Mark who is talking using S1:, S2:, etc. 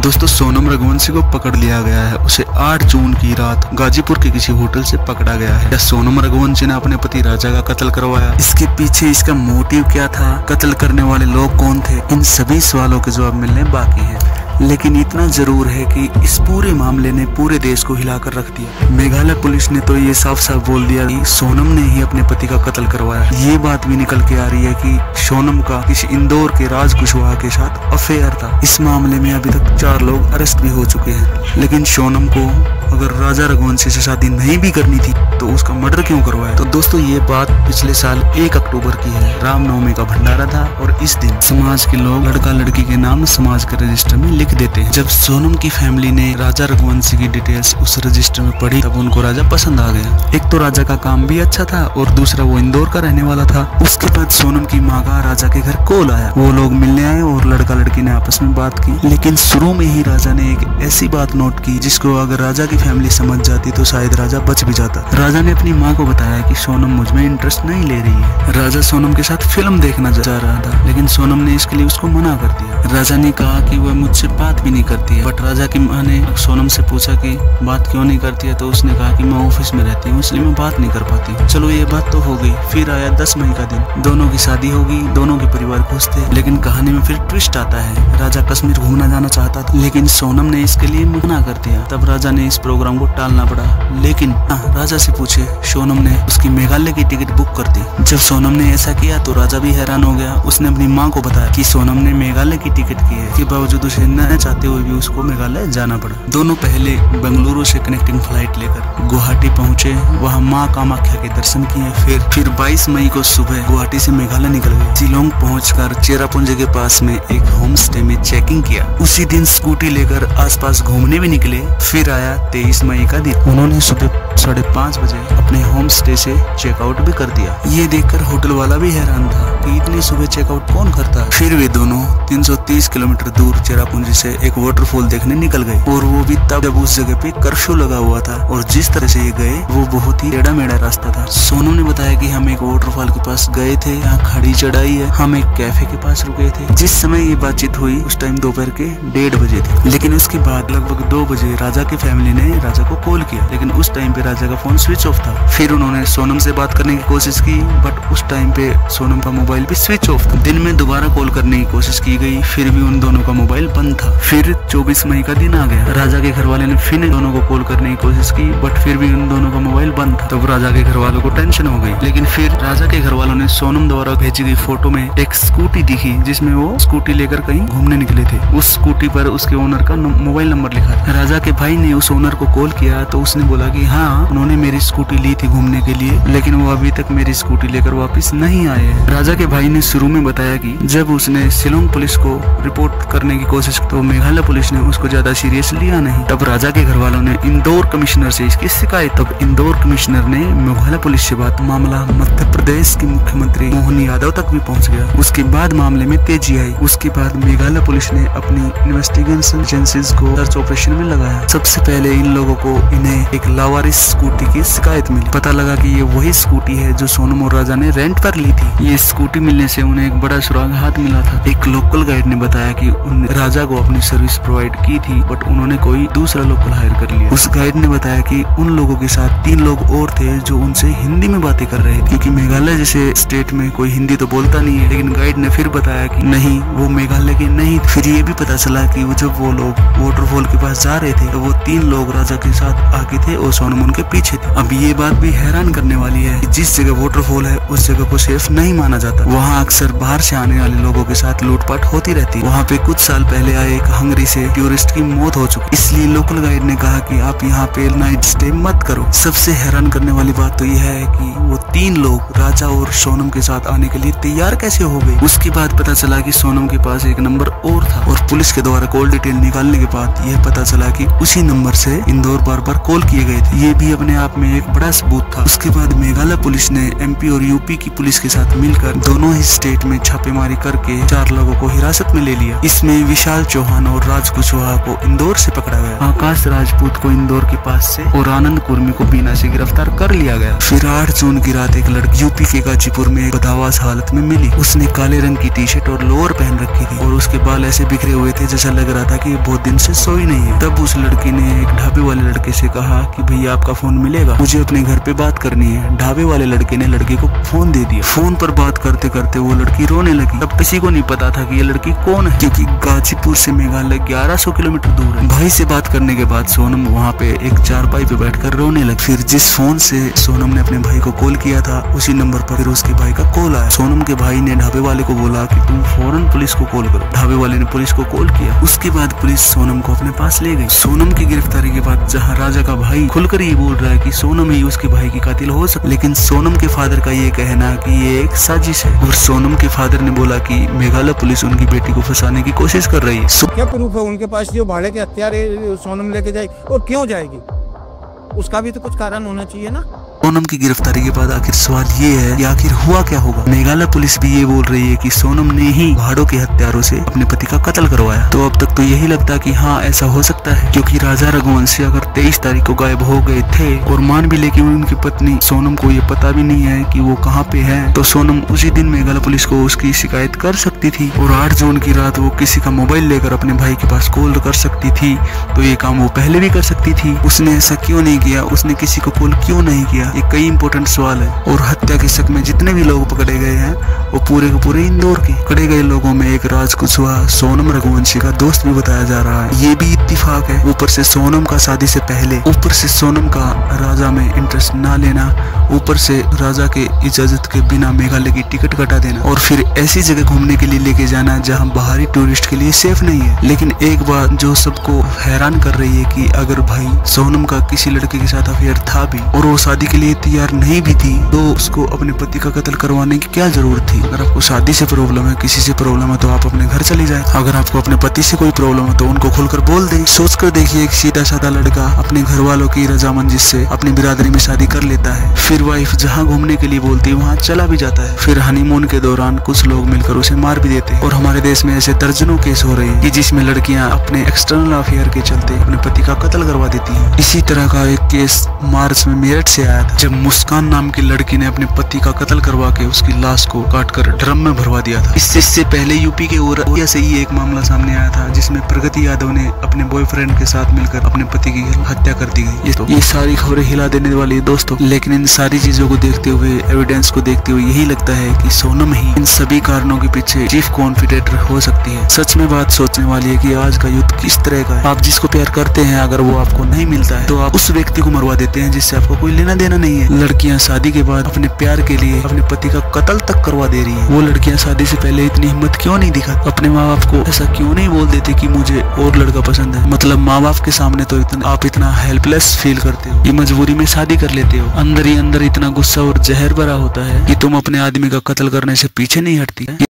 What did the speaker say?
S1: दोस्तों सोनम रघुवंशी को पकड़ लिया गया है। उसे 8 जून की रात गाजीपुर के किसी होटल से पकड़ा गया है। क्या सोनम रघुवंशी ने अपने पति राजा का कत्ल करवाया? इसके पीछे इसका मोटिव क्या था? कत्ल करने वाले लोग कौन थे? इन सभी सवालों के जवाब मिलने बाकी है। लेकिन इतना जरूर है कि इस पूरे मामले ने पूरे देश को हिलाकर रख दिया। मेघालय पुलिस ने तो ये साफ साफ बोल दिया कि सोनम ने ही अपने पति का कत्ल करवाया। ये बात भी निकल के आ रही है कि सोनम का किसी इंदौर के राज कुशवाहा के साथ अफेयर था। इस मामले में अभी तक 4 लोग अरेस्ट भी हो चुके हैं। लेकिन सोनम को अगर राजा रघुवंशी से शादी नहीं भी करनी थी तो उसका मर्डर क्यों करवाया? तो दोस्तों ये बात पिछले साल 1 अक्टूबर की है। रामनवमी का भंडारा था और इस दिन समाज के लोग लड़का लड़की के नाम समाज के रजिस्टर में लिख देते हैं। जब सोनम की फैमिली ने राजा रघुवंशी की डिटेल्स उस रजिस्टर में पढ़ी तब उनको राजा पसंद आ गया। एक तो राजा का काम भी अच्छा था और दूसरा वो इंदौर का रहने वाला था। उसके बाद सोनम की माँ का राजा के घर कॉल आया। वो लोग मिलने आए और लड़का लड़की ने आपस में बात की। लेकिन शुरू में ही राजा ने एक ऐसी बात नोट की जिसको अगर राजा की फैमिली समझ जाती तो शायद राजा बच भी जाता। राजा ने अपनी माँ को बताया कि सोनम मुझ में इंटरेस्ट नहीं ले रही है। राजा सोनम के साथ फिल्म देखना चाह रहा था लेकिन सोनम ने इसके लिए उसको मना कर दिया। राजा ने कहा कि वह मुझसे बात भी नहीं करती है। बट राजा की माँ ने सोनम से पूछा कि बात क्यों नहीं करती है तो उसने कहा कि मैं ऑफिस में रहती हूँ इसलिए मैं बात नहीं कर पाती। चलो ये बात तो हो गई। फिर आया 10 मई का दिन। दोनों की शादी होगी, दोनों के परिवार खुश थे। लेकिन कहानी में फिर ट्विस्ट आता है। राजा कश्मीर घूमना जाना चाहता था लेकिन सोनम ने इसके लिए मना कर दिया। तब राजा ने इस प्रोग्राम को टालना पड़ा। लेकिन राजा से पूछे सोनम ने उसकी मेघालय की टिकट बुक कर दी। जब सोनम ने ऐसा किया तो राजा भी हैरान हो गया। उसने अपनी माँ को बताया कि सोनम ने मेघालय की टिकट की है। के बावजूद उसे न चाहते हुए भी उसको मेघालय जाना पड़ा। दोनों पहले बेंगलुरु से कनेक्टिंग फ्लाइट लेकर गुवाहाटी पहुंचे। वहां माँ कामाख्या के दर्शन किए। फिर 22 मई को सुबह गुवाहाटी से मेघालय निकल गए। शिलोंग पहुंचकर चेरापुंजी के पास में एक होम स्टे में चेकिंग किया। उसी दिन स्कूटी लेकर आसपास घूमने भी निकले। फिर आया 23 मई का दिन। उन्होंने सुबह 5:30 बजे अपने होम स्टे से चेकआउट भी कर दिया। ये देखकर होटल वाला भी हैरान था कि इतनी सुबह चेकआउट कौन करता है। फिर वे दोनों 330 किलोमीटर दूर चेरापुंजी से एक वाटरफॉल देखने निकल गए और वो भी तब जब उस जगह पे कर्फ्यू लगा हुआ था। और जिस तरह से ये गए वो बहुत ही टेढ़ा मेढ़ा रास्ता था। सोनम ने बताया कि हम एक वाटरफॉल के पास गए थे, यहाँ खड़ी चढ़ाई है, हम एक कैफे के पास रुके थे। जिस समय ये बातचीत हुई उस टाइम दोपहर के 1:30 बजे थे। लेकिन उसके बाद लगभग 2 बजे राजा की फैमिली ने राजा को कॉल किया लेकिन उस टाइम पे राजा का फोन स्विच ऑफ था। फिर उन्होंने सोनम से बात करने की कोशिश की बट उस टाइम पे सोनम का मोबाइल भी स्विच ऑफ था। दिन में दोबारा कॉल करने की कोशिश की गई फिर भी उन दोनों का मोबाइल बंद था। फिर 24 मई का दिन आ गया। राजा के घर वाले ने फिर दोनों को कॉल करने की कोशिश की बट फिर भी उन दोनों का मोबाइल बंद था। तब राजा के घर वालों को टेंशन हो गई। लेकिन फिर राजा के घर वालों ने सोनम द्वारा भेजी गई फोटो में एक स्कूटी दिखी जिसमें वो स्कूटी लेकर कहीं घूमने निकले थे। उस स्कूटी पर उसके ओनर का मोबाइल नंबर लिखा था। राजा के भाई ने उस ओनर को कॉल किया तो उसने बोला कि हाँ उन्होंने मेरी स्कूटी ली थी घूमने के लिए लेकिन वो अभी तक मेरी स्कूटी लेकर वापस नहीं आए हैं। राजा के भाई ने शुरू में बताया कि जब उसने शिलोंग पुलिस को रिपोर्ट करने की कोशिश की तो मेघालय पुलिस ने उसको ज्यादा सीरियस लिया नहीं। तब राजा के घर वालों ने इंदौर कमिश्नर से इसकी शिकायत। तब इंदौर कमिश्नर ने मेघालय पुलिस से बात मामला मध्य प्रदेश के मुख्यमंत्री मोहन यादव तक भी पहुंच गया। उसके बाद मामले में तेजी आई। उसके बाद मेघालय पुलिस ने अपनी इन्वेस्टिगेशन एजेंसीज को सर्च ऑपरेशन में लगाया। सबसे पहले इन लोगों को इन्हें एक लावारिस स्कूटी की शिकायत मिली। पता लगा कि ये वही स्कूटी है जो सोनम और राजा ने रेंट पर ली थी। ये स्कूटी मिलने से उन्हें एक बड़ा सुराग हाथ मिला था। एक लोकल गाइड ने बताया कि उन्होंने राजा को अपनी सर्विस प्रोवाइड की थी बट उन्होंने कोई दूसरा लोकल हायर कर लिया। उस गाइड ने बताया कि उन लोगों के साथ 3 लोग और थे जो उनसे हिंदी में बातें कर रहे थे क्योंकि मेघालय जैसे स्टेट में कोई हिंदी तो बोलता नहीं है। लेकिन गाइड ने फिर बताया कि नहीं वो मेघालय के नहीं। फिर ये भी पता चला कि जब वो लोग वाटरफॉल के पास जा रहे थे तो वो 3 लोग राजा के साथ आगे थे और सोनम उनके पीछे थे। अब ये बात भी हैरान करने वाली है कि जिस जगह वाटरफॉल है उस जगह को सेफ नहीं माना जाता। वहाँ अक्सर बाहर से आने वाले लोगों के साथ लूटपाट होती रहती है। वहाँ पे कुछ साल पहले आए एक हंगरी से टूरिस्ट की मौत हो चुकी। इसलिए लोकल गाइड ने कहा कि आप यहाँ पे नाइट स्टे मत करो। सबसे हैरान करने वाली बात तो यह है कि वो 3 लोग राजा और सोनम के साथ आने के लिए तैयार कैसे हो गए। उसके बाद पता चला कि सोनम के पास एक नंबर और था और पुलिस के द्वारा कॉल डिटेल निकालने के बाद यह पता चला कि उसी नंबर से इंदौर बार कॉल किए गए थे। ये भी अपने आप में एक बड़ा सबूत था। उसके बाद मेघालय पुलिस ने MP और UP की पुलिस के साथ मिलकर दोनों ही स्टेट में छापेमारी करके 4 लोगों को हिरासत में ले लिया। इसमें विशाल चौहान और राज कुशवाहा को इंदौर से पकड़ा गया, आकाश राजपूत को इंदौर के पास से और आनंद कुर्मी को बीना से गिरफ्तार कर लिया गया। फिर 8 जून की रात एक लड़की यूपी के गाजीपुर में बदहवास हालत में मिली। उसने काले रंग की टी शर्ट और लोअर पहन रखी थी और उसके बाल ऐसे बिखरे हुए थे जैसा लग रहा था कि बहुत दिन से सोई नहीं है। तब उस लड़की ने एक ढाबे वाले लड़के से कहा कि भैया आपका फोन मिलेगा, मुझे अपने घर पे बात करनी है। ढाबे वाले लड़के ने लड़की को फोन दे दिया। फोन पर बात करते करते वो लड़की रोने लगी। तब किसी को नहीं पता था कि ये लड़की कौन है, क्योंकि गाजीपुर से मेघालय 1100 किलोमीटर दूर है। भाई से बात करने के बाद सोनम वहाँ पे एक चारपाई पे बैठकर रोने लगी। फिर जिस फोन से सोनम ने अपने भाई को कॉल किया था उसी नंबर पर फिर उसके भाई का कॉल आया। सोनम के भाई ने ढाबे वाले को बोला कि तुम फौरन पुलिस को कॉल करो। ढाबे वाले ने पुलिस को कॉल किया। उसके बाद पुलिस सोनम को अपने पास ले गई। सोनम की गिरफ्तारी के बाद जहाँ राजा का भाई खुलकर ये बोल रहा है कि सोनम ही उसके भाई की कातिल हो सकती, लेकिन सोनम के फादर का ये कहना कि ये एक साजिश है। और सोनम के फादर ने बोला कि मेघालय पुलिस उनकी बेटी को फंसाने की कोशिश कर रही है।
S2: क्या प्रूफ है उनके पास जो भाड़े के हथियार सोनम लेके जाएगी, और क्यों जाएगी? उसका भी तो कुछ कारण होना चाहिए ना।
S1: सोनम की गिरफ्तारी के बाद आखिर सवाल ये है कि आखिर हुआ क्या होगा। मेघालय पुलिस भी ये बोल रही है कि सोनम ने ही भाड़ों के हत्यारों से अपने पति का कत्ल करवाया। तो अब तक तो यही लगता कि हाँ ऐसा हो सकता है, क्योंकि राजा रघुवंशी अगर 23 तारीख को गायब हो गए थे और मान भी ले कि उनकी पत्नी सोनम को ये पता भी नहीं है कि वो कहाँ पे है, तो सोनम उसी दिन मेघालय पुलिस को उसकी शिकायत कर सकती थी और 8 जून की रात वो किसी का मोबाइल लेकर अपने भाई के पास कॉल कर सकती थी। तो ये काम वो पहले भी कर सकती थी। उसने ऐसा क्यों नहीं किया? उसने किसी को कॉल क्यों नहीं किया? ये कई इंपॉर्टेंट सवाल है। और हत्या के शक में जितने भी लोग पकड़े गए हैं वो पूरे के पूरे इंदौर के। पकड़े गए लोगों में एक राज कुशवाहा सोनम रघुवंशी का दोस्त भी बताया जा रहा है। ये भी इत्तेफाक है। ऊपर से सोनम का शादी से पहले, ऊपर से सोनम का राजा में इंटरेस्ट ना लेना, ऊपर से राजा के इजाजत के बिना मेघालय की टिकट कटा देना और फिर ऐसी जगह घूमने के लिए लेके जाना जहाँ बाहरी टूरिस्ट के लिए सेफ नहीं है। लेकिन एक बात जो सबको हैरान कर रही है कि अगर भाई सोनम का किसी लड़के के साथ अफेयर था भी और वो शादी के लिए तैयार नहीं भी थी, तो उसको अपने पति का कत्ल करवाने की क्या जरूरत थी? अगर आपको शादी से प्रॉब्लम है, किसी से प्रॉब्लम है, तो आप अपने घर चली जाए। अगर आपको अपने पति से कोई प्रॉब्लम है तो उनको खुलकर बोल दे। सोच कर देखिए, एक सीधा साधा लड़का अपने घर वालों की रजामंदी से अपनी बिरादरी में शादी कर लेता है, फिर वाइफ जहाँ घूमने के लिए बोलती है वहाँ चला भी जाता है, फिर हनीमून के दौरान कुछ लोग मिलकर उसे मार भी देते हैं। और हमारे देश में ऐसे दर्जनों केस हो रहे हैं कि जिसमें लड़कियां अपने एक्सटर्नल अफेयर के चलते अपने पति का कत्ल करवा देती हैं। इसी तरह का एक केस मार्च में मेरठ से आया था, जब मुस्कान नाम की लड़की ने अपने पति का कत्ल करवा के उसकी लाश को काटकर ड्रम में भरवा दिया था। इससे पहले यूपी के औरैया से ही एक मामला सामने आया था जिसमें प्रगति यादव ने अपने बॉयफ्रेंड के साथ मिलकर अपने पति की हत्या कर दी गई। ये सारी खबरें हिला देने वाली है दोस्तों, लेकिन इन सारी चीजों को देखते हुए, एविडेंस को देखते हुए यही लगता है कि सोनम ही इन सभी कारणों के पीछे चीफ कॉन्फिडेंटर हो सकती है। सच में बात सोचने वाली है कि आज का युद्ध किस तरह का है। आप जिसको प्यार करते हैं अगर वो आपको नहीं मिलता है तो आप उस व्यक्ति को मरवा देते हैं जिससे आपको कोई लेना देना नहीं है। लड़कियां शादी के बाद अपने प्यार के लिए अपने पति का कत्ल तक करवा दे रही हैं। वो लड़कियां शादी से पहले इतनी हिम्मत क्यों नहीं दिखाती? अपने माँ बाप को ऐसा क्यों नहीं बोल देती कि मुझे और लड़का पसंद है? मतलब माँ बाप के सामने तो आप इतना हेल्पलेस फील करते हो, ये मजबूरी में शादी कर लेते हो। अंदर ही अंदर इतना गुस्सा और जहर भरा होता है कि तुम अपने आदमी का कत्ल करने से पीछे नहीं हटती।